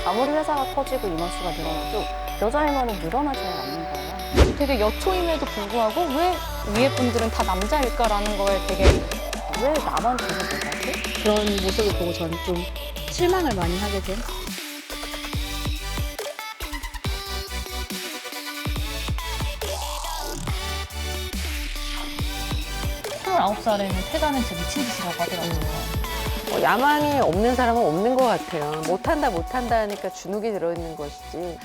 아무리 회사가 커지고 인원수가 늘어나도 여자 임원은 늘어나지 않는 거예요. 되게 여초임에도 불구하고 왜 위에 분들은 다 남자일까라는 거에 되게 왜 나만 계속 못하지? 그런 모습을 보고 저는 좀 실망을 많이 하게 된. 29살에는 퇴사는 진짜 미친 짓이라고 하더라고요. 야망이 없는 사람은 없는 것 같아요. 못한다 하니까 주눅이 들어있는 것이지.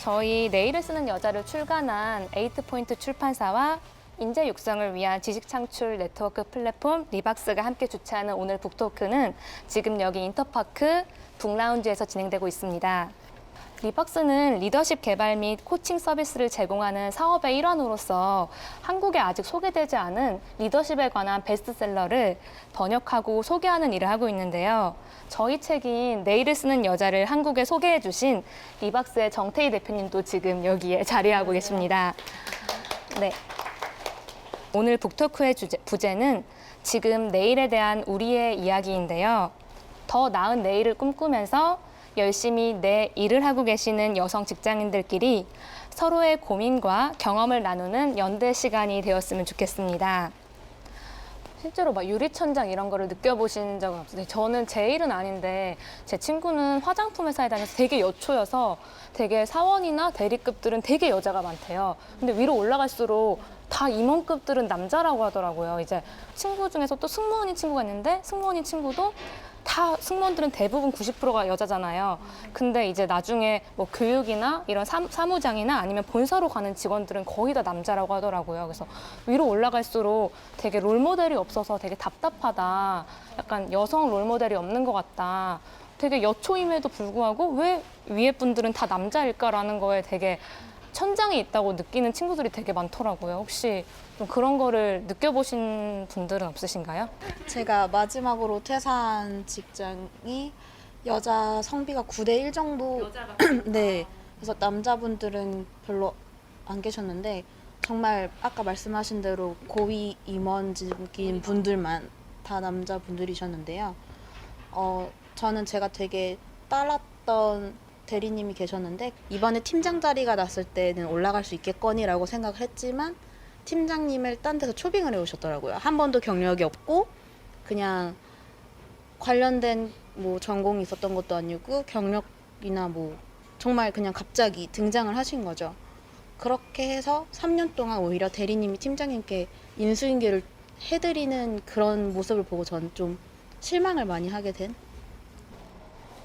저희 내일을 쓰는 여자를 출간한 에이트포인트 출판사와 인재 육성을 위한 지식 창출 네트워크 플랫폼 리박스가 함께 주최하는 오늘 북토크는 지금 여기 인터파크 북라운지에서 진행되고 있습니다. 리박스는 리더십 개발 및 코칭 서비스를 제공하는 사업의 일환으로서 한국에 아직 소개되지 않은 리더십에 관한 베스트셀러를 번역하고 소개하는 일을 하고 있는데요. 저희 책인 내일을 쓰는 여자를 한국에 소개해 주신 리박스의 정태희 대표님도 지금 여기에 자리하고 계십니다. 네. 오늘 북토크의 부제는 지금 내일에 대한 우리의 이야기인데요. 더 나은 내일을 꿈꾸면서 열심히 내 일을 하고 계시는 여성 직장인들끼리 서로의 고민과 경험을 나누는 연대 시간이 되었으면 좋겠습니다. 실제로 막 유리천장 이런 거를 느껴보신 적은 없어요. 저는 제 일은 아닌데 제 친구는 화장품 회사에 다녀서 되게 여초여서 되게 사원이나 대리급들은 되게 여자가 많대요. 근데 위로 올라갈수록 다 임원급들은 남자라고 하더라고요. 이제 친구 중에서 또 승무원인 친구가 있는데 승무원인 친구도 다 승무원들은 대부분 90%가 여자잖아요. 근데 이제 나중에 뭐 교육이나 이런 사무장이나 아니면 본사로 가는 직원들은 거의 다 남자라고 하더라고요. 그래서 위로 올라갈수록 되게 롤모델이 없어서 되게 답답하다. 약간 여성 롤모델이 없는 것 같다. 되게 여초임에도 불구하고 왜 위에 분들은 다 남자일까라는 거에 되게 천장이 있다고 느끼는 친구들이 되게 많더라고요. 혹시 좀 그런 거를 느껴보신 분들은 없으신가요? 제가 마지막으로 퇴사한 직장이 여자 성비가 9대1 정도. 네. 그래서 남자분들은 별로 안 계셨는데 정말 아까 말씀하신 대로 고위 임원직인 분들만 다 남자분들이셨는데요. 저는 제가 되게 따랐던 대리님이 계셨는데 이번에 팀장 자리가 났을 때는 올라갈 수 있겠거니라고 생각을 했지만 팀장님을 딴 데서 초빙을 해오셨더라고요. 한 번도 경력이 없고 그냥 관련된 뭐 전공이 있었던 것도 아니고 경력이나 뭐 정말 그냥 갑자기 등장을 하신 거죠. 그렇게 해서 3년 동안 오히려 대리님이 팀장님께 인수인계를 해드리는 그런 모습을 보고 전 좀 실망을 많이 하게 된.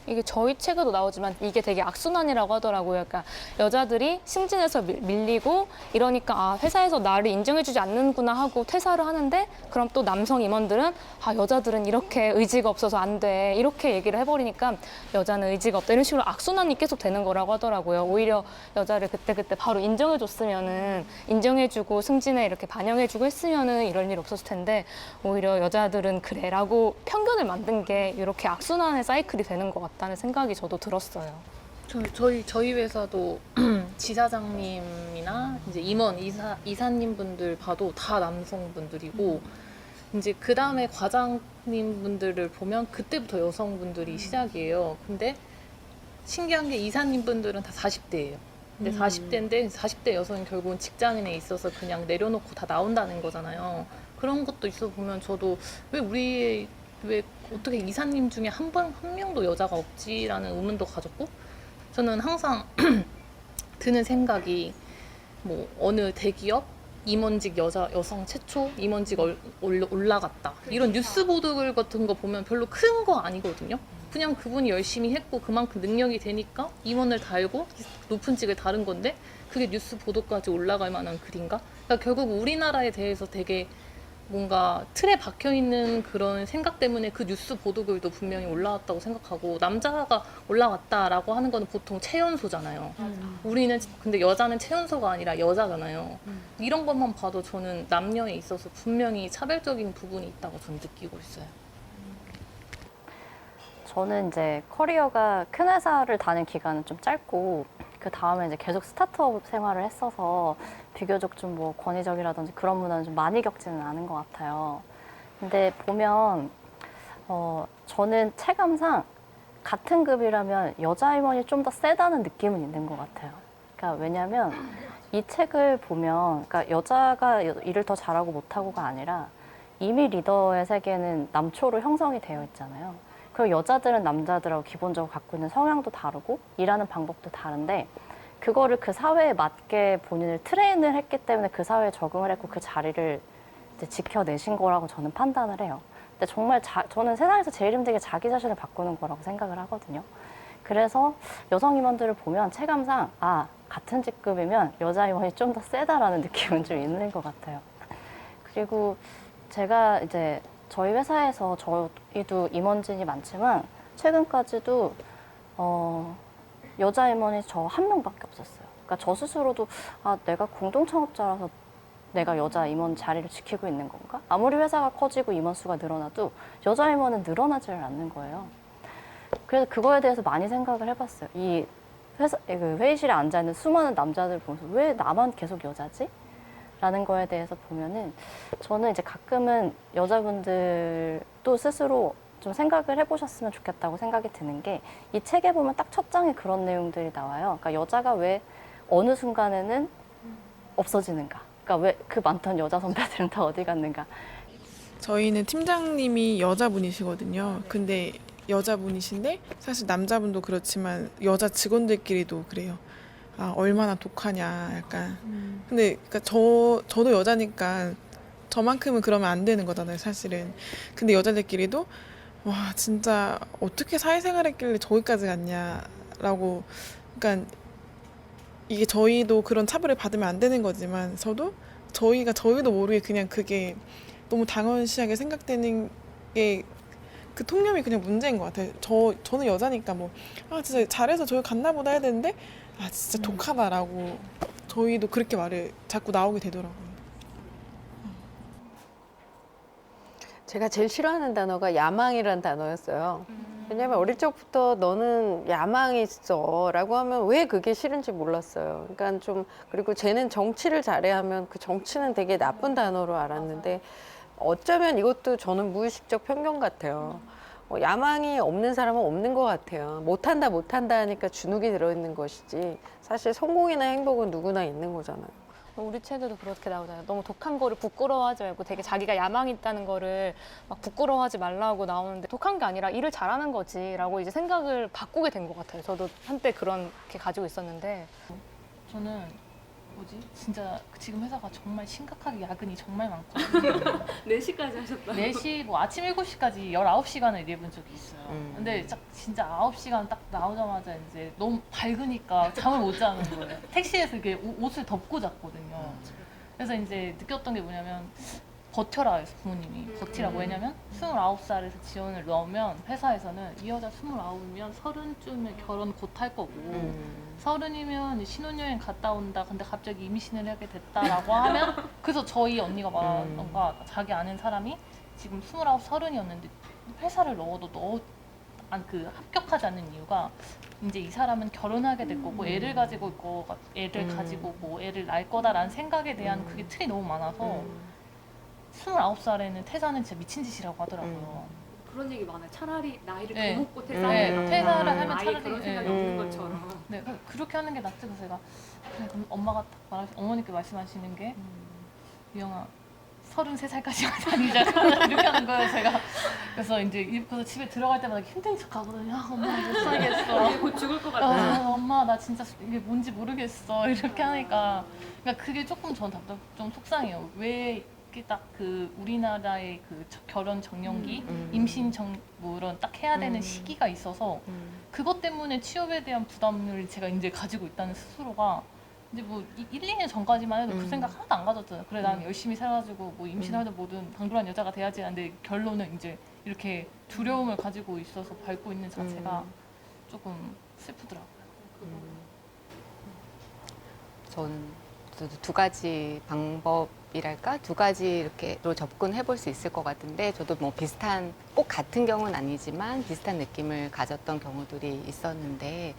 이게 저희 책에도 나오지만 이게 되게 악순환이라고 하더라고요. 그러니까 여자들이 승진해서 밀리고 이러니까 아, 회사에서 나를 인정해주지 않는구나 하고 퇴사를 하는데 그럼 또 남성 임원들은 아, 여자들은 이렇게 의지가 없어서 안 돼. 이렇게 얘기를 해버리니까 여자는 의지가 없다. 이런 식으로 악순환이 계속 되는 거라고 하더라고요. 오히려 여자를 그때그때 바로 인정해줬으면은 인정해주고 승진에 이렇게 반영해주고 했으면은 이런 일 없었을 텐데 오히려 여자들은 그래라고 편견을 만든 게 이렇게 악순환의 사이클이 되는 것 같아요. 다는 생각이 저도 들었어요. 저희 회사도 지사장님이나 이제 임원 이사님 분들 봐도 다 남성분들이고 이제 그 다음에 과장님 분들을 보면 그때부터 여성분들이 시작이에요. 근데 신기한 게 이사님 분들은 다 40대예요. 근데 40대인데 40대 여성이 결국은 직장인에 있어서 그냥 내려놓고 다 나온다는 거잖아요. 그런 것도 있어 보면 저도 왜 어떻게 이사님 중에 한 명도 여자가 없지라는 의문도 가졌고 저는 항상 드는 생각이 뭐 어느 대기업 임원직 여성 최초 임원직 올라갔다 이런 뉴스 보도글 같은 거 보면 별로 큰 거 아니거든요. 그냥 그분이 열심히 했고 그만큼 능력이 되니까 임원을 달고 높은 직을 다른 건데 그게 뉴스 보도까지 올라갈 만한 글인가? 그러니까 결국 우리나라에 대해서 되게 뭔가 틀에 박혀있는 그런 생각 때문에 그 뉴스 보도글도 분명히 올라왔다고 생각하고 남자가 올라왔다라고 하는 거는 보통 최연소잖아요. 우리는 근데 여자는 최연소가 아니라 여자잖아요. 이런 것만 봐도 저는 남녀에 있어서 분명히 차별적인 부분이 있다고 저는 느끼고 있어요. 저는 이제 커리어가 큰 회사를 다닌 기간은 좀 짧고 그 다음에 이제 계속 스타트업 생활을 했어서 비교적 좀 뭐 권위적이라든지 그런 문화는 좀 많이 겪지는 않은 것 같아요. 근데 보면 저는 체감상 같은 급이라면 여자 임원이 좀 더 세다는 느낌은 있는 것 같아요. 그러니까 왜냐하면 이 책을 보면 그러니까 여자가 일을 더 잘하고 못하고가 아니라 이미 리더의 세계는 남초로 형성이 되어 있잖아요. 그리고 여자들은 남자들하고 기본적으로 갖고 있는 성향도 다르고 일하는 방법도 다른데 그거를 그 사회에 맞게 본인을 트레인을 했기 때문에 그 사회에 적응을 했고 그 자리를 이제 지켜내신 거라고 저는 판단을 해요. 근데 정말 저는 세상에서 제일 힘든 게 자기 자신을 바꾸는 거라고 생각을 하거든요. 그래서 여성 임원들을 보면 체감상 같은 직급이면 여자 임원이 좀 더 세다라는 느낌은 좀 있는 것 같아요. 그리고 제가 이제 저희 회사에서 저희도 임원진이 많지만 최근까지도 여자 임원이 저 한 명밖에 없었어요. 그러니까 저 스스로도 내가 공동창업자라서 내가 여자 임원 자리를 지키고 있는 건가? 아무리 회사가 커지고 임원 수가 늘어나도 여자 임원은 늘어나질 않는 거예요. 그래서 그거에 대해서 많이 생각을 해봤어요. 이 그 회의실에 앉아있는 수많은 남자들 보면서 왜 나만 계속 여자지? 라는 거에 대해서 보면은 저는 이제 가끔은 여자분들도 스스로 좀 생각을 해보셨으면 좋겠다고 생각이 드는 게 이 책에 보면 딱 첫 장에 그런 내용들이 나와요. 그러니까 여자가 왜 어느 순간에는 없어지는가? 그러니까 왜 그 많던 여자 선배들은 다 어디 갔는가? 저희는 팀장님이 여자분이시거든요. 근데 여자분이신데 사실 남자분도 그렇지만 여자 직원들끼리도 그래요. 얼마나 독하냐 약간. 근데 그러니까 저도 여자니까 저만큼은 그러면 안 되는 거잖아요, 사실은. 근데 여자들끼리도 와 진짜 어떻게 사회생활 했길래 저기까지 갔냐라고. 그러니까 이게 저희도 그런 차별을 받으면 안 되는 거지만 저희도 모르게 그냥 그게 너무 당연시하게 생각되는 게 그 통념이 그냥 문제인 것 같아요. 저는 여자니까 진짜 잘해서 저기 갔나 보다 해야 되는데 진짜 독하다라고 저희도 그렇게 말을 자꾸 나오게 되더라고요. 제가 제일 싫어하는 단어가 야망이라는 단어였어요. 왜냐면 어릴 적부터 너는 야망이 있어 라고 하면 왜 그게 싫은지 몰랐어요. 그러니까 그리고 쟤는 정치를 잘해야 하면 그 정치는 되게 나쁜 단어로 알았는데 어쩌면 이것도 저는 무의식적 편견 같아요. 야망이 없는 사람은 없는 것 같아요. 못한다 하니까 주눅이 들어있는 것이지 사실 성공이나 행복은 누구나 있는 거잖아요. 우리 책에도 그렇게 나오잖아요. 너무 독한 거를 부끄러워하지 말고 되게 자기가 야망이 있다는 거를 막 부끄러워하지 말라고 나오는데 독한 게 아니라 일을 잘하는 거지라고 이제 생각을 바꾸게 된 것 같아요. 저도 한때 그렇게 가지고 있었는데 저는 진짜 지금 회사가 정말 심각하게 야근이 정말 많거든요. 4시까지 하셨다. 4시, 아침 7시까지 19시간을 일해본 적이 있어요. 근데 진짜 9시간 딱 나오자마자 이제 너무 밝으니까 잠을 못 자는 거예요. 택시에서 이렇게 옷을 덮고 잤거든요. 그래서 이제 느꼈던 게 뭐냐면 버텨라 해서 부모님이 버티라고. 왜냐면 29살에서 지원을 넣으면 회사에서는 이 여자 29이면 30쯤에 결혼 곧 할 거고 30이면 신혼여행 갔다 온다. 근데 갑자기 임신을 하게 됐다라고 하면 그래서 저희 언니가 말하는 거 자기 아는 사람이 지금 29, 30이었는데 회사를 넣어도 합격하지 않는 이유가 이제 이 사람은 결혼하게 될 거고 애를 가지고 있고 애를 가지고 애를 낳을 거다라는 생각에 대한 그게 틀이 너무 많아서 29살에는 퇴사는 진짜 미친 짓이라고 하더라고요. 그런 얘기 많아요. 차라리 나이를 네. 더 먹고 퇴사를 하면 아예 차라리 그런 생각이 없는 것처럼. 네, 그렇게 하는 게 낫지. 그래서 제가 그래, 그럼 엄마가 어머니께 말씀하시는 게 유영아 33살까지만 다니자 이렇게 하는 거예요. 제가 그래서 그래서 집에 들어갈 때마다 힘든 척 하거든요. 엄마 못 살겠어. 곧 죽을 것 같아. 엄마 나 진짜 이게 뭔지 모르겠어. 이렇게 하니까 그러니까 그게 조금 전 좀 속상해요. 왜 딱 우리나라의 결혼 정년기, 임신 이런 딱 해야 되는 시기가 있어서 그것 때문에 취업에 대한 부담을 제가 이제 가지고 있다는 스스로가 이제 1, 2년 전까지만 해도 그 생각 하나도 안 가졌잖아요. 그래 난 열심히 살아가지고 임신하든 뭐든 당돌한 여자가 돼야지 하는데 결론은 이제 이렇게 두려움을 가지고 있어서 밟고 있는 자체가 조금 슬프더라고요. 저는 두 가지 방법이랄까? 두 가지 이렇게로 접근해 볼 수 있을 것 같은데 저도 비슷한, 꼭 같은 경우는 아니지만 비슷한 느낌을 가졌던 경우들이 있었는데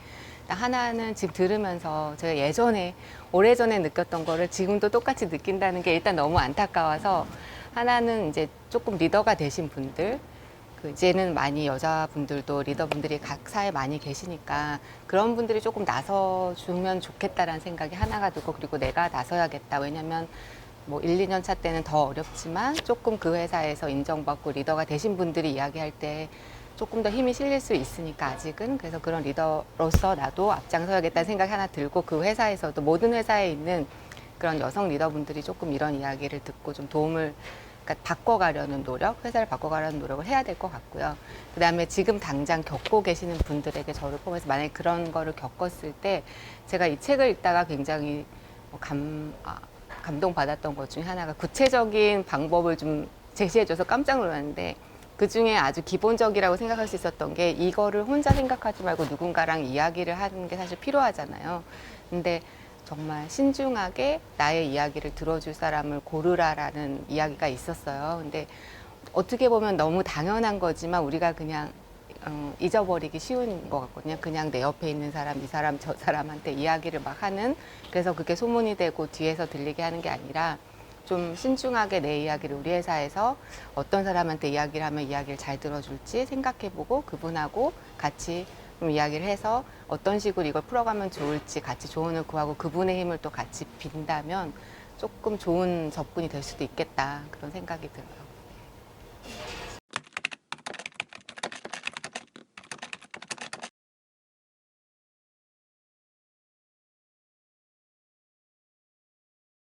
하나는 지금 들으면서 제가 오래전에 느꼈던 거를 지금도 똑같이 느낀다는 게 일단 너무 안타까워서 하나는 이제 조금 리더가 되신 분들 그 이제는 많이 여자분들도 리더분들이 각 사에 많이 계시니까 그런 분들이 조금 나서주면 좋겠다라는 생각이 하나가 들고, 그리고 내가 나서야겠다. 왜냐면 뭐 1, 2년 차 때는 더 어렵지만 조금 그 회사에서 인정받고 리더가 되신 분들이 이야기할 때 조금 더 힘이 실릴 수 있으니까 아직은. 그래서 그런 리더로서 나도 앞장서야겠다는 생각이 하나 들고, 그 회사에서도 모든 회사에 있는 그런 여성 리더분들이 조금 이런 이야기를 듣고 좀 도움을, 그러니까 바꿔가려는 노력, 회사를 바꿔가려는 노력을 해야 될 것 같고요. 그 다음에 지금 당장 겪고 계시는 분들에게 저를 포함해서 만약에 그런 거를 겪었을 때, 제가 이 책을 읽다가 굉장히 감동받았던 것 중에 하나가 구체적인 방법을 좀 제시해줘서 깜짝 놀랐는데, 그 중에 아주 기본적이라고 생각할 수 있었던 게, 이거를 혼자 생각하지 말고 누군가랑 이야기를 하는 게 사실 필요하잖아요. 근데 정말 신중하게 나의 이야기를 들어줄 사람을 고르라라는 이야기가 있었어요. 근데 어떻게 보면 너무 당연한 거지만 우리가 그냥 잊어버리기 쉬운 것 같거든요. 그냥 내 옆에 있는 사람, 이 사람, 저 사람한테 이야기를 막 하는, 그래서 그게 소문이 되고 뒤에서 들리게 하는 게 아니라 좀 신중하게 내 이야기를 우리 회사에서 어떤 사람한테 이야기를 하면 이야기를 잘 들어줄지 생각해보고 그분하고 같이 좀 이야기를 해서 어떤 식으로 이걸 풀어가면 좋을지 같이 조언을 구하고 그분의 힘을 또 같이 빈다면 조금 좋은 접근이 될 수도 있겠다, 그런 생각이 들어요.